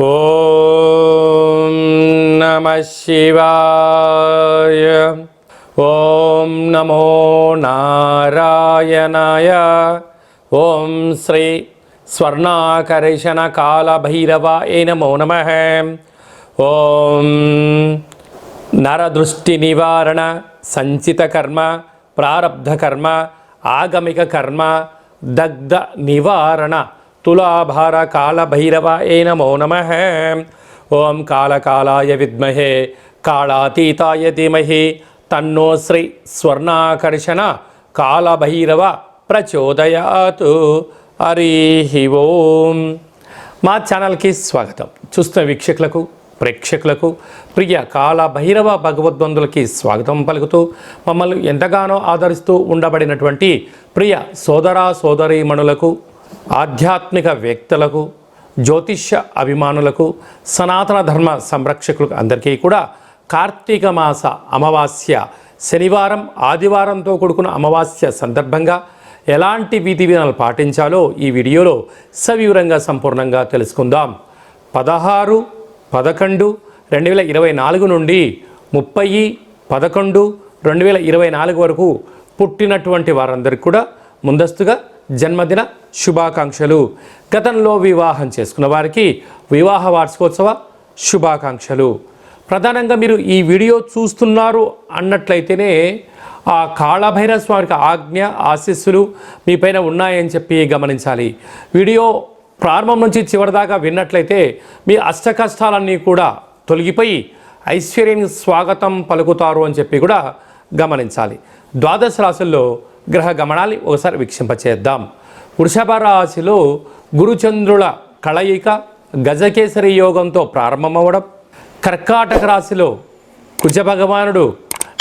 ఓం నమః శివాయ. ఓం నమో నారాయణాయ. ఓం శ్రీ స్వర్ణాకర్షణ కాళభైరవాయ నమో నమః. ఓం నరదృష్టి నివారణ సంచిత కర్మ ప్రారబ్ధ కర్మ ఆగమిక కర్మ దగ్ధ నివారణ తులాభార కాళభైరవాయ నమో నమః. ఓం కాళకాలాయ విద్మహే కాళాతీతాయ ధీమహి తన్నో శ్రీ స్వర్ణాకర్షణ కాళభైరవ ప్రచోదయాతు. హరి ఓం. మా ఛానల్కి స్వాగతం. చూస్తున్న వీక్షకులకు ప్రేక్షకులకు ప్రియ కాళభైరవ భగవద్బంధులకి స్వాగతం పలుకుతూ మమ్మల్ని ఎంతగానో ఆదరిస్తూ ఉండబడినటువంటి ప్రియ సోదర సోదరీమణులకు, ఆధ్యాత్మిక వ్యక్తులకు, జ్యోతిష్య అభిమానులకు, సనాతన ధర్మ సంరక్షకులకు అందరికీ కూడా కార్తీక మాస అమావాస్య శనివారం ఆదివారంతో కూడుకున్న అమావాస్య సందర్భంగా ఎలాంటి విధి విధానాలు పాటించాలో ఈ వీడియోలో సవివరంగా సంపూర్ణంగా తెలుసుకుందాం. 16/11/2024 నుండి 30/11/2024 వరకు పుట్టినటువంటి వారందరికీ కూడా ముందస్తుగా జన్మదిన శుభాకాంక్షలు. గతంలో వివాహం చేసుకున్న వారికి వివాహ వార్షికోత్సవ శుభాకాంక్షలు. ప్రధానంగా మీరు ఈ వీడియో చూస్తున్నారు అన్నట్లయితేనే ఆ కాళభైరవ స్వామికి ఆజ్ఞ ఆశీస్సులు మీపైన ఉన్నాయని చెప్పి గమనించాలి. వీడియో ప్రారంభం నుంచి చివరిదాకా విన్నట్లయితే మీ అష్ట కష్టాలన్నీ కూడా తొలగిపోయి ఐశ్వర్యానికి స్వాగతం పలుకుతారు అని చెప్పి కూడా గమనించాలి. ద్వాదశ రాశుల్లో గ్రహ గమనాన్ని ఒకసారి వీక్షింపచేద్దాం. వృషభ రాశిలో గురుచంద్రుల కళయిక గజకేసరి యోగంతో ప్రారంభమవడం, కర్కాటక రాశిలో కుజ భగవానుడు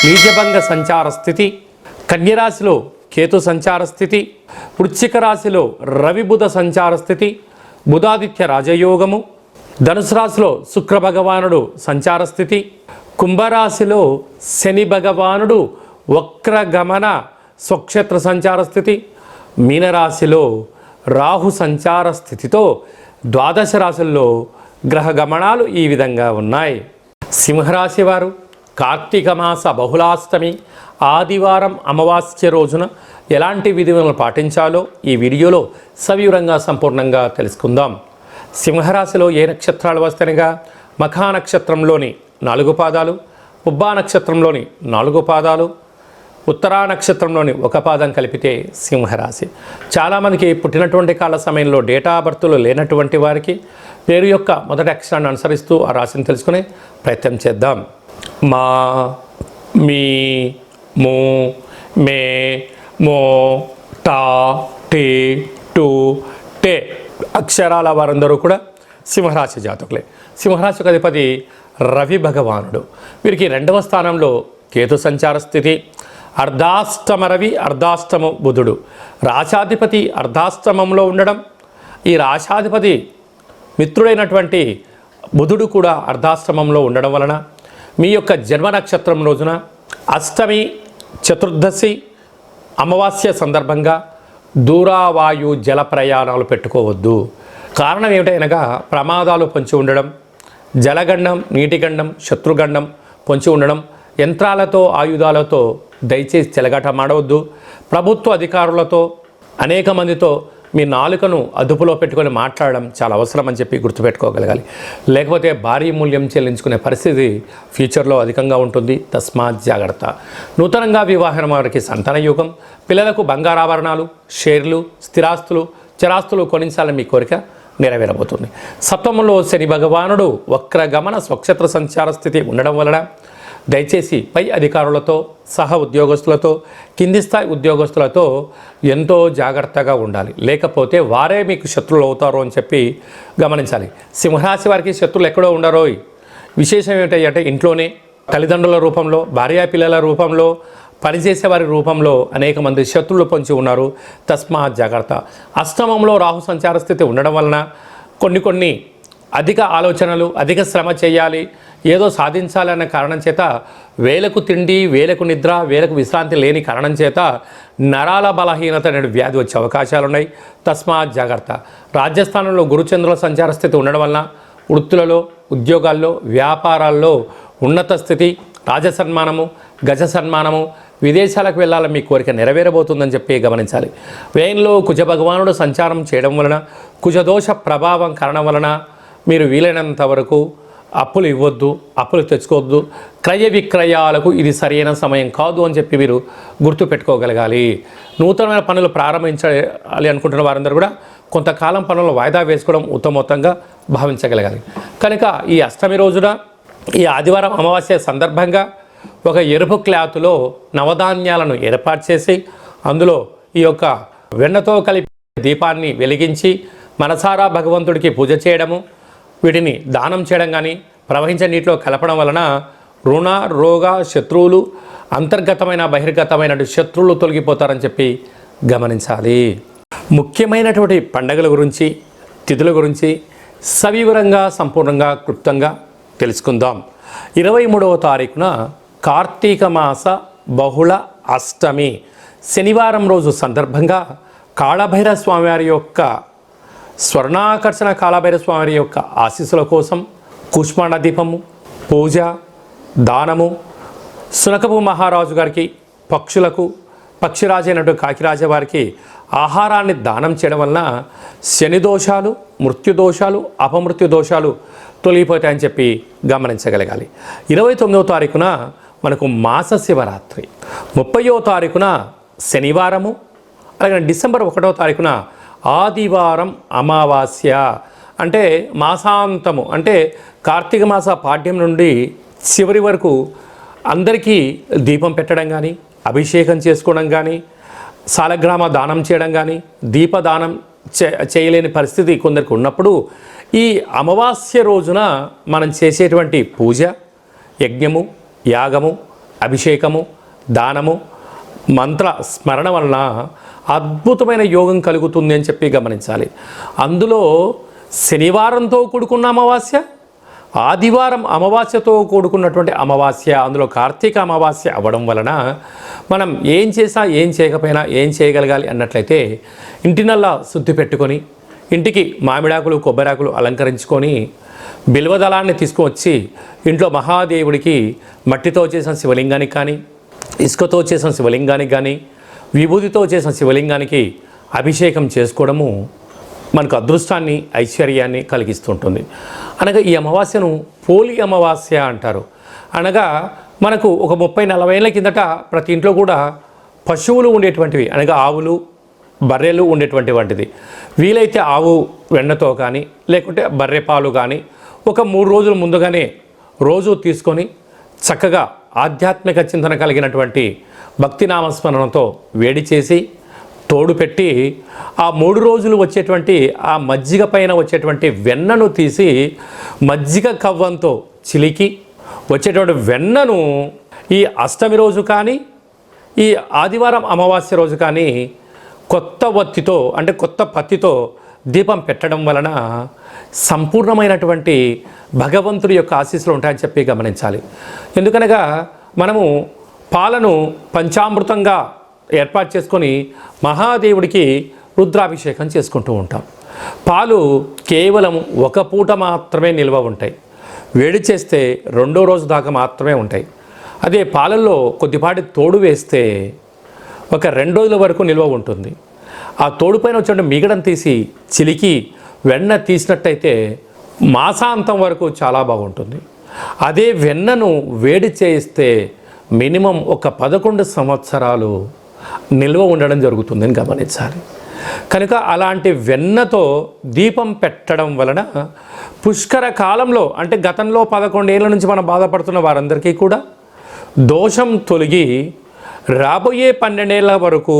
నీచభంగ సంచార స్థితి, కన్యరాశిలో కేతు సంచార స్థితి, వృశ్చిక రాశిలో రవి బుధ సంచార స్థితి, బుధాదిత్య రాజయోగము, ధనుసు రాశిలో శుక్ర భగవానుడు సంచార స్థితి, కుంభరాశిలో శని భగవానుడు వక్రగమన స్వక్షేత్ర సంచార స్థితి, మీనరాశిలో రాహు సంచార స్థితితో ద్వాదశ రాశుల్లో గ్రహ గమనాలు ఈ విధంగా ఉన్నాయి. సింహరాశి వారు కార్తీక మాస బహుళాష్టమి ఆదివారం అమావాస్య రోజున ఎలాంటి విధులను పాటించాలో ఈ వీడియోలో సవివరంగా సంపూర్ణంగా తెలుసుకుందాం. సింహరాశిలో ఏ నక్షత్రాలు వస్తాయనగా మఖా నక్షత్రంలోని 4 పాదాలు, పుబ్బా నక్షత్రంలోని 4 పాదాలు, ఉత్తరా నక్షత్రంలోని 1 పాదం కలిపితే సింహరాశి. చాలామందికి పుట్టినటువంటి కాల సమయంలో డేటా బర్త్లు లేనటువంటి వారికి పేరు యొక్క మొదటి అక్షరాన్ని అనుసరిస్తూ ఆ రాశిని తెలుసుకునే ప్రయత్నం చేద్దాం. మా, మీ, మూ, మే, మో, టా, టీ, టు, టే అక్షరాల వారందరూ కూడా సింహరాశి జాతకులే. సింహరాశికి అధిపతి రవి భగవానుడు. వీరికి 2వ స్థానంలో కేతు సంచార స్థితి, అర్ధాష్టమ రవి అర్ధాష్టమ బుధుడు. రాశాధిపతి అర్ధాష్టమంలో ఉండడం, ఈ రాశాధిపతి మిత్రుడైనటువంటి బుధుడు కూడా అర్ధాష్టమంలో ఉండడం వలన మీ యొక్క జన్మ నక్షత్రం రోజున అష్టమి, చతుర్దశి, అమావాస్య సందర్భంగా దూరావాయు జల ప్రయాణాలు పెట్టుకోవద్దు. కారణం ఏమిటనగా ప్రమాదాలు పొంచి ఉండడం, జలగండం, నీటిగండం, శత్రుగండం పొంచి ఉండడం, యంత్రాలతో ఆయుధాలతో దయచేసి చెలగాటమాడవద్దు. ప్రభుత్వ అధికారులతో అనేక మందితో మీ నాలుకను అదుపులో పెట్టుకొని మాట్లాడడం చాలా అవసరం అని చెప్పి గుర్తుపెట్టుకోగలగాలి. లేకపోతే భారీ మూల్యం చెల్లించుకునే పరిస్థితి ఫ్యూచర్లో అధికంగా ఉంటుంది. తస్మాత్ జాగ్రత్త. నూతనంగా వివాహం వారికి సంతాన యోగం, పిల్లలకు బంగారాభరణాలు, షేర్లు, స్థిరాస్తులు, చరాస్తులు కొనించాలని మీ కోరిక నెరవేరబోతుంది. సప్తమంలో శని భగవానుడు వక్రగమన స్వక్షేత్ర సంచార స్థితి ఉండడం వలన దయచేసి పై అధికారులతో, సహ ఉద్యోగస్తులతో, కింది స్థాయి ఉద్యోగస్తులతో ఎంతో జాగ్రత్తగా ఉండాలి. లేకపోతే వారే మీకు శత్రువులు అవుతారు అని చెప్పి గమనించాలి. సింహరాశి వారికి శత్రువులు ఎక్కడో ఉండరో. విశేషం ఏమిటంటే ఇంట్లోనే తల్లిదండ్రుల రూపంలో, భార్యా పిల్లల రూపంలో, పనిచేసే వారి రూపంలో అనేక మంది శత్రువులు పొంచి ఉన్నారు. తస్మాత్ జాగ్రత్త. అష్టమంలో రాహు సంచార స్థితి ఉండడం వలన కొన్ని అధిక ఆలోచనలు, అధిక శ్రమ చేయాలి, ఏదో సాధించాలన్న కారణం చేత వేలకు తిండి, వేలకు నిద్ర, వేలకు విశ్రాంతి లేని కారణం చేత నరాల బలహీనత అనే వ్యాధి వచ్చే అవకాశాలు ఉన్నాయి. తస్మాత్ జాగ్రత్త. రాజ్యస్థానంలో గురుచంద్రుల సంచార స్థితి ఉండడం వలన వృత్తులలో, ఉద్యోగాల్లో, వ్యాపారాల్లో ఉన్నత స్థితి, రాజసన్మానము, గజ సన్మానము, విదేశాలకు వెళ్ళాలని మీ కోరిక నెరవేరబోతుందని చెప్పి గమనించాలి. వ్యయంలో కుజ భగవానుడు సంచారం చేయడం వలన, కుజదోష ప్రభావం కారణం వలన మీరు వీలైనంత వరకు అప్పులు ఇవ్వద్దు, అప్పులు తెచ్చుకోవద్దు. క్రయ విక్రయాలకు ఇది సరైన సమయం కాదు అని చెప్పి మీరు గుర్తుపెట్టుకోగలగాలి. నూతనమైన పనులు ప్రారంభించాలి అనుకుంటున్న వారందరూ కూడా కొంతకాలం పనులను వాయిదా వేసుకోవడం ఉత్తమోత్తంగా భావించగలగాలి. కనుక ఈ అష్టమి రోజున, ఈ ఆదివారం అమావాస్య సందర్భంగా ఒక ఎరుపు క్లాతులో నవధాన్యాలను ఏర్పాటు చేసి అందులో ఈ యొక్క వెన్నతో కలిపి దీపాన్ని వెలిగించి మనసారా భగవంతుడికి పూజ చేయడము, వీటిని దానం చేయడం కానీ ప్రవహించే నీటిలో కలపడం వలన రుణ, రోగ, శత్రువులు, అంతర్గతమైన బహిర్గతమైన శత్రువులు తొలగిపోతారని చెప్పి గమనించాలి. ముఖ్యమైనటువంటి పండగల గురించి, తిథుల గురించి సవివరంగా, సంపూర్ణంగా, క్లుప్తంగా తెలుసుకుందాం. 23వ తారీఖున కార్తీక మాస బహుళ అష్టమి శనివారం రోజు సందర్భంగా కాళభైరవ స్వామివారి యొక్క స్వర్ణాకర్షణ కాళభైరవ స్వామి యొక్క ఆశీస్సుల కోసం కూష్మాండ దీపము, పూజ, దానము, సునకపు మహారాజు గారికి, పక్షులకు, పక్షిరాజు అయినటువంటి కాకిరాజు వారికి ఆహారాన్ని దానం చేయడం వలన శని దోషాలు, మృత్యు దోషాలు, అపమృత్యు దోషాలు తొలగిపోతాయని చెప్పి గమనించగలగాలి. 29వ తారీఖున మనకు మాస శివరాత్రి, 30వ తారీఖున శనివారము, అలాగే డిసెంబర్ 1వ తారీఖున ఆదివారం అమావాస్య. అంటే మాసాంతము, అంటే కార్తీక మాస పాడ్యం నుండి చివరి వరకు అందరికీ దీపం పెట్టడం కానీ, అభిషేకం చేసుకోవడం కానీ, సాలగ్రామ దానం చేయడం కానీ, దీపదానం చేయలేని పరిస్థితి కొందరికి ఉన్నప్పుడు ఈ అమావాస్య రోజున మనం చేసేటువంటి పూజ, యజ్ఞము, యాగము, అభిషేకము, దానము, మంత్ర స్మరణ వలన అద్భుతమైన యోగం కలుగుతుంది అని చెప్పి గమనించాలి. అందులో శనివారంతో కూడుకున్న అమావాస్య, ఆదివారం అమావాస్యతో కూడుకున్నటువంటి అమావాస్య, అందులో కార్తీక అమావాస్య అవ్వడం వలన మనం ఏం చేసినా, ఏం చేయకపోయినా ఏం చేయగలగాలి అన్నట్లయితే ఇంటినల్లా శుద్ధి పెట్టుకొని, ఇంటికి మామిడాకులు, కొబ్బరాకులు అలంకరించుకొని, బిల్వదళాన్ని తీసుకువచ్చి ఇంట్లో మహాదేవుడికి మట్టితో చేసిన శివలింగానికి కానీ, ఇసుకతో చేసిన శివలింగానికి కానీ, విభూతితో చేసిన శివలింగానికి అభిషేకం చేసుకోవడము మనకు అదృష్టాన్ని, ఐశ్వర్యాన్ని కలిగిస్తుంటుంది. అనగా ఈ అమావాస్యను పోలి అమావాస్య అంటారు. అనగా మనకు ఒక 30-40 ఏళ్ళ కిందట ప్రతి ఇంట్లో కూడా పశువులు ఉండేటువంటివి, అనగా ఆవులు, బర్రెలు ఉండేటువంటి వంటిది. వీలైతే ఆవు వెన్నతో కానీ, లేకుంటే బర్రె పాలు కానీ ఒక 3 రోజుల ముందుగానే రోజు తీసుకొని చక్కగా ఆధ్యాత్మిక చింతన కలిగినటువంటి భక్తి నామస్మరణతో వేడి చేసి తోడు పెట్టి ఆ 3 రోజులు వచ్చేటువంటి ఆ మజ్జిగ పైన వచ్చేటువంటి వెన్నను తీసి మజ్జిగ కవ్వంతో చిలికి వచ్చేటువంటి వెన్నను ఈ అష్టమి రోజు కానీ, ఈ ఆదివారం అమావాస్య రోజు కానీ కొత్త వత్తితో, అంటే కొత్త పత్తితో దీపం పెట్టడం వలన సంపూర్ణమైనటువంటి భగవంతుడి యొక్క ఆశీస్సులు ఉంటాయని చెప్పి గమనించాలి. ఎందుకనగా మనము పాలను పంచామృతంగా ఏర్పాటు చేసుకొని మహాదేవుడికి రుద్రాభిషేకం చేసుకుంటూ ఉంటాం. పాలు కేవలం ఒక పూట మాత్రమే నిల్వ ఉంటాయి. వేడి చేస్తే 2వ రోజు దాకా మాత్రమే ఉంటాయి. అదే పాలల్లో కొద్దిపాటి తోడు వేస్తే ఒక 2 రోజుల వరకు నిల్వ ఉంటుంది. ఆ తోడుపైన వచ్చే మిగడం తీసి చిలికి వెన్న తీసినట్టయితే మాసాంతం వరకు చాలా బాగుంటుంది. అదే వెన్నను వేడి చేయిస్తే మినిమం ఒక 11 సంవత్సరాలు నిల్వ ఉండడం జరుగుతుందని గమనించాలి. కనుక అలాంటి వెన్నతో దీపం పెట్టడం వలన పుష్కర కాలంలో, అంటే గతంలో 11 ఏళ్ళ నుంచి మనం బాధపడుతున్న వారందరికీ కూడా దోషం తొలగి రాబోయే 12 ఏళ్ళ వరకు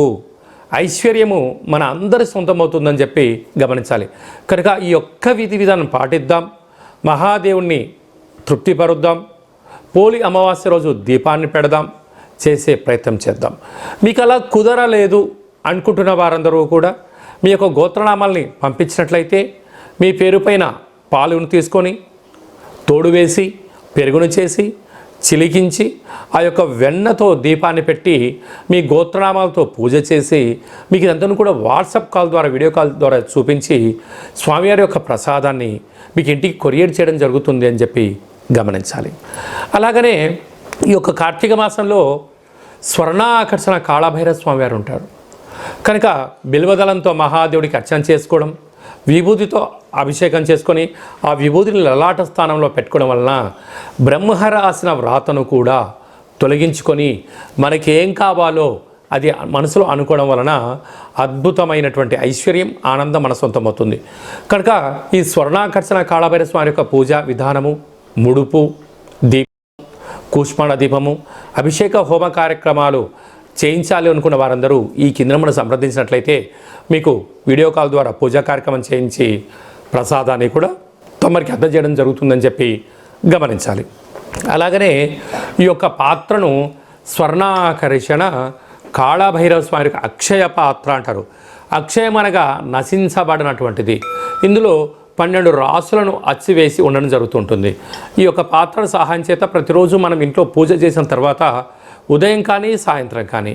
ఐశ్వర్యము మన అందరి సొంతమవుతుందని చెప్పి గమనించాలి. కనుక ఈ యొక్క విధి విధానం పాటిద్దాం, మహాదేవుణ్ణి తృప్తిపరుద్దాం, పోలి అమావాస్య రోజు దీపాన్ని పెడదాం, చేసే ప్రయత్నం చేద్దాం. మీకు అలా కుదరలేదు అనుకుంటున్న వారందరూ కూడా మీ యొక్క గోత్రనామాల్ని పంపించినట్లయితే మీ పేరు పైన పాలును తీసుకొని తోడు వేసి పెరుగును చేసి చిలికించి ఆ యొక్క వెన్నతో దీపాన్ని పెట్టి మీ గోత్రనామాలతో పూజ చేసి మీకు ఇదంతా కూడా వాట్సాప్ కాల్ ద్వారా వీడియో కాల్ ద్వారా చూపించి స్వామివారి యొక్క ప్రసాదాన్ని మీకు ఇంటికి కొరియర్ చేయడం జరుగుతుంది అని చెప్పి గమనించాలి. అలాగనే ఈ యొక్క కార్తీక మాసంలో స్వర్ణాకర్షణ కాళభైరవ స్వామివారు ఉంటారు కనుక బిల్వదళంతో మహాదేవుడికి అర్చన చేసుకోవడం, విభూతితో అభిషేకం చేసుకొని ఆ విభూతిని లలాట స్థానంలో పెట్టుకోవడం వలన బ్రహ్మరాసిన వ్రాతను కూడా తొలగించుకొని మనకి ఏం కావాలో అది మనసులో అనుకోవడం వలన అద్భుతమైనటువంటి ఐశ్వర్యం, ఆనందం మన సొంతమవుతుంది. కనుక ఈ స్వర్ణాకర్షణ కాళభైరవ స్వామి యొక్క పూజా విధానము, ముడుపు, దీపం, కూష్మాండ దీపము, అభిషేక హోమ కార్యక్రమాలు చేయించాలి అనుకున్న వారందరూ ఈ కింద మనం సంప్రదించినట్లయితే మీకు వీడియో కాల్ ద్వారా పూజా కార్యక్రమం చేయించి ప్రసాదాన్ని కూడా తమరికి అందజేయడం జరుగుతుందని చెప్పి గమనించాలి. అలాగనే ఈ యొక్క పాత్రను స్వర్ణాకర్షణ కాళభైరవ స్వామి యొక్క అక్షయ పాత్ర అంటారు. అక్షయం అనగా నశించబడినటువంటిది. ఇందులో 12 రాసులను అచ్చివేసి ఉండడం జరుగుతుంటుంది. ఈ యొక్క పాత్ర సహాయం చేత ప్రతిరోజు మనం ఇంట్లో పూజ చేసిన తర్వాత ఉదయం కానీ సాయంత్రం కానీ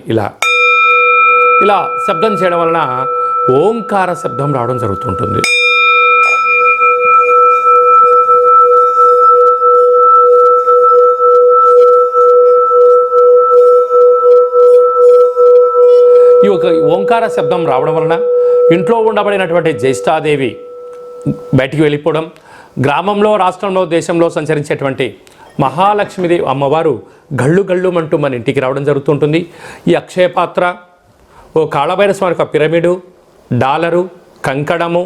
ఇలా శబ్దం చేయడం వలన ఓంకార శబ్దం రావడం జరుగుతుంటుంది. ఈ యొక్క ఓంకార శబ్దం రావడం వలన ఇంట్లో ఉండబడినటువంటి జ్యేష్ఠాదేవి బయటికి వెళ్ళిపోవడం, గ్రామంలో, రాష్ట్రంలో, దేశంలో సంచరించేటువంటి మహాలక్ష్మీదేవి అమ్మవారు గళ్ళు గళ్ళుమంటూ మన ఇంటికి రావడం జరుగుతుంటుంది. ఈ అక్షయ పాత్ర, ఓ కాళభైరవ స్వామి యొక్క పిరమిడు, డాలరు, కంకణము,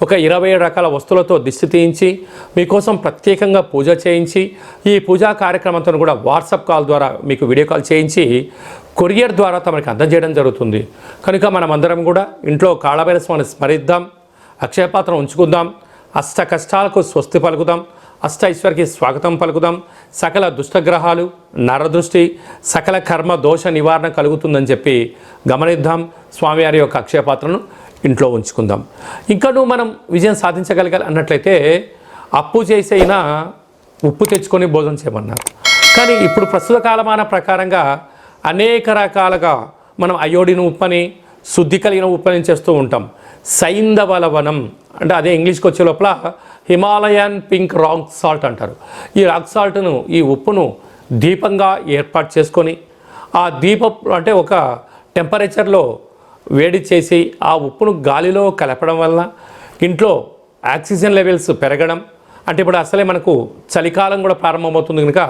ఒక 27 రకాల వస్తువులతో దిష్టి తీయించి మీకోసం ప్రత్యేకంగా పూజ చేయించి ఈ పూజా కార్యక్రమంతో కూడా వాట్సాప్ కాల్ ద్వారా మీకు వీడియో కాల్ చేయించి కొరియర్ ద్వారా తమకి అందజేయడం జరుగుతుంది. కనుక మనమందరం కూడా ఇంట్లో కాళభైరవ స్వామిని స్మరిద్దాం, అక్షయపాత్ర ఉంచుకుందాం, అష్ట కష్టాలకు స్వస్తి పలుకుదాం, అష్ట ఐశ్వర్యకి స్వాగతం పలుకుదాం, సకల దుష్టగ్రహాలు, నరదృష్టి, సకల కర్మ దోష నివారణ కలుగుతుందని చెప్పి గమనిద్దాం. స్వామివారి యొక్క అక్షయపాత్రను ఇంట్లో ఉంచుకుందాం. ఇంకనూ మనం విజయం సాధించగలగాలి అన్నట్లయితే అప్పు చేసైనా ఉప్పు తెచ్చుకొని భోజనం చేయమన్నారు. కానీ ఇప్పుడు ప్రస్తుత కాలమాన ప్రకారంగా అనేక రకాలుగా మనం అయోడిన ఉప్పని, శుద్ధి కలిగిన ఉప్పని చేస్తూ ఉంటాం. సైంధవ లవణం అంటే అదే ఇంగ్లీష్కి వచ్చే లోపల హిమాలయన్ పింక్ రాక్ సాల్ట్ అంటారు. ఈ రాక్ సాల్ట్ను, ఈ ఉప్పును దీపంగా ఏర్పాటు చేసుకొని ఆ దీపం అంటే ఒక టెంపరేచర్లో వేడి చేసి ఆ ఉప్పును గాలిలో కలపడం వల్ల ఇంట్లో ఆక్సిజన్ లెవెల్స్ పెరగడం, అంటే ఇప్పుడు అసలే మనకు చలికాలం కూడా ప్రారంభమవుతుంది కనుక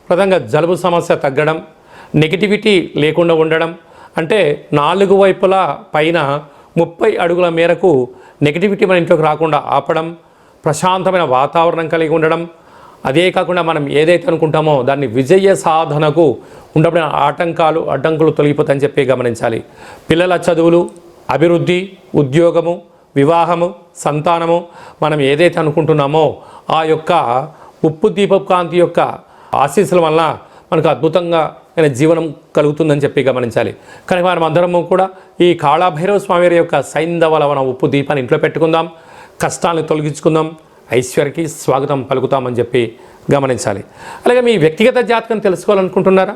ప్రధానంగా జలుబు సమస్య తగ్గడం, నెగిటివిటీ లేకుండా ఉండడం, అంటే 4 వైపులా పైన 30 అడుగుల మేరకు నెగిటివిటీ మన ఇంట్లోకి రాకుండా ఆపడం, ప్రశాంతమైన వాతావరణం కలిగి ఉండడం, అదే కాకుండా మనం ఏదైతే అనుకుంటామో దాన్ని విజయ సాధనకు ఉండబడిన అడ్డంకులు తొలగిపోతాయని చెప్పి గమనించాలి. పిల్లల చదువులు, అభివృద్ధి, ఉద్యోగము, వివాహము, సంతానము మనం ఏదైతే అనుకుంటున్నామో ఆ యొక్క ఉప్పు దీపపు కాంతి యొక్క ఆశీస్సుల వల్ల మనకు అద్భుతంగా జీవనం కలుగుతుందని చెప్పి గమనించాలి. కనుక మనం అందరము కూడా ఈ కాళభైరవ స్వామి యొక్క సైంధవ లవణ ఉప్పు దీపాన్ని ఇంట్లో పెట్టుకుందాం, కష్టాలను తొలగించుకుందాం, ఐశ్వర్యకి స్వాగతం పలుకుతామని చెప్పి గమనించాలి. అలాగే మీ వ్యక్తిగత జాతకం తెలుసుకోవాలనుకుంటున్నారా?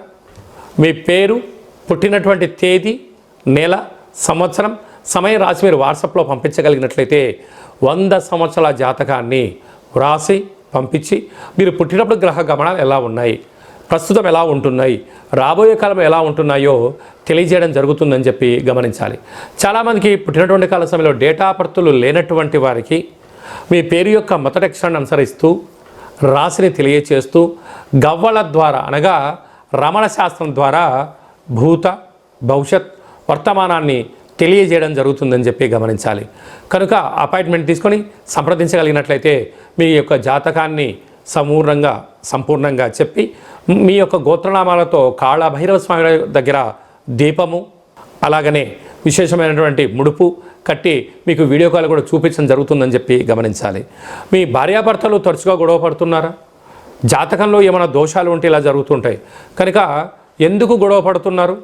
మీ పేరు, పుట్టినటువంటి తేదీ, నెల, సంవత్సరం, సమయం రాసి మీరు వాట్సాప్లో పంపించగలిగినట్లయితే 100 సంవత్సరాల జాతకాన్ని వ్రాసి పంపించి మీరు పుట్టినప్పుడు గ్రహ గమనాలు ఎలా ఉన్నాయి, ప్రస్తుతం ఎలా ఉంటున్నాయి, రాబోయే కాలం ఎలా ఉంటున్నాయో తెలియజేయడం జరుగుతుందని చెప్పి గమనించాలి. చాలామందికి పుట్టినటువంటి కాల సమయంలో డేటా బర్త్లు లేనటువంటి వారికి మీ పేరు యొక్క మొదటి అక్షరాన్ని అనుసరిస్తూ రాశిని తెలియచేస్తూ గవ్వల ద్వారా అనగా రమణ శాస్త్రం ద్వారా భూత, భవిష్యత్, వర్తమానాన్ని తెలియజేయడం జరుగుతుందని చెప్పి గమనించాలి. కనుక అపాయింట్మెంట్ తీసుకొని సంప్రదించగలిగినట్లయితే మీ యొక్క జాతకాన్ని సంపూర్ణంగా చెప్పి మీ యొక్క గోత్రనామాలతో కాళభైరవ స్వామి దగ్గర దీపము, అలాగనే విశేషమైనటువంటి ముడుపు కట్టి మీకు వీడియో కాల్ కూడా చూపించడం జరుగుతుందని చెప్పి గమనించాలి. మీ భార్యాభర్తలు తరచుగా గొడవ పడుతున్నారా? జాతకంలో ఏమైనా దోషాలు ఉంటే ఇలా జరుగుతుంటాయి. కనుక ఎందుకు గొడవ పడుతున్నారు,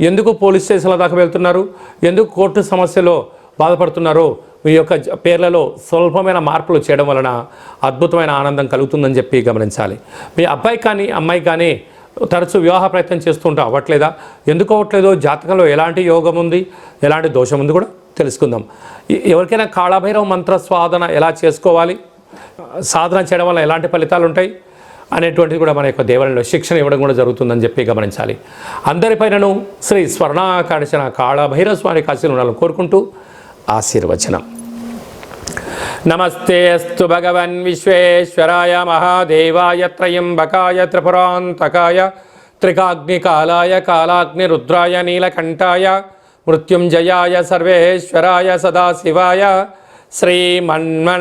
ఎందుకు పోలీస్ స్టేషన్ల దాకా వెళ్తున్నారు, ఎందుకు కోర్టు సమస్యలో బాధపడుతున్నారో మీ యొక్క పేర్లలో స్వల్పమైన మార్పులు చేయడం వలన అద్భుతమైన ఆనందం కలుగుతుందని చెప్పి గమనించాలి. మీ అబ్బాయి కానీ అమ్మాయి కానీ తరచూ వివాహ ప్రయత్నం చేస్తుంటే అవ్వట్లేదా? ఎందుకు అవ్వట్లేదో, జాతకంలో ఎలాంటి యోగం ఉంది, ఎలాంటి దోషం ఉంది కూడా తెలుసుకుందాం. ఎవరికైనా కాళభైరవ మంత్ర సాధన ఎలా చేసుకోవాలి, సాధన చేయడం వల్ల ఎలాంటి ఫలితాలు ఉంటాయి అనేటువంటిది కూడా మన యొక్క దేవాలయంలో శిక్షణ ఇవ్వడం కూడా జరుగుతుందని చెప్పి గమనించాలి. అందరిపైనను శ్రీ స్వర్ణాకర్షణ కాళభైరవ స్వామి ఆశీస్సులు ఉండాలని కోరుకుంటూ ఆశీర్వచనం. నమస్తే అస్తు భగవన్ విశ్వేశ్వరాయ మహాదేవాయ త్రయంబకాయ త్రిపురాంతకాయ త్రికాగ్నికాలాయ కాలాగ్నిరుద్రాయ నీలకంఠాయ మృత్యుంజయాయ సర్వేశ్వరాయ సదాశివాయ శ్రీమన్మన్మహాదేవాయ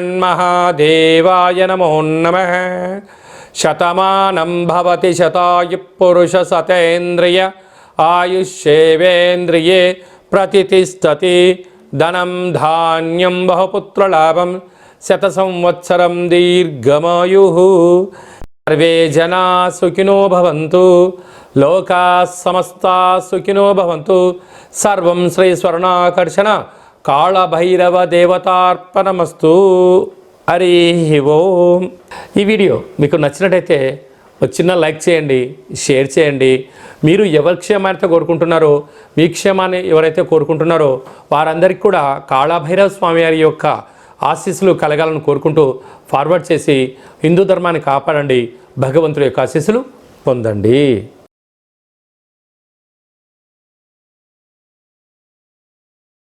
నమో నమః. శతమానం భవతి శతాయుః పురుష సతేంద్రియ ఆయుష్యేవేంద్రియే ప్రతితిష్టతి. ధనం ధాన్యం బహుపుత్రలాభం శత సంవత్సరం దీర్ఘమాయుః. సర్వే జనా సుఖినో భవంతు, లోకా సమస్తా సుఖినో భవంతు. సర్వం శ్రీ స్వర్ణాకర్షణ కాళభైరవ దేవతార్పణమస్తు. హరి ఓం. ఈ వీడియో మీకు నచ్చినట్టయితే ఒక చిన్న లైక్ చేయండి, షేర్ చేయండి. మీరు ఎవరి క్షేమాన్ని కోరుకుంటున్నారో, మీ క్షేమాన్ని ఎవరైతే కోరుకుంటున్నారో వారందరికీ కూడా కాళభైరవ స్వామి వారి యొక్క ఆశీస్సులు కలగాలని కోరుకుంటూ ఫార్వర్డ్ చేసి హిందూ ధర్మాన్ని కాపాడండి, భగవంతుడి యొక్క ఆశీస్సులు పొందండి.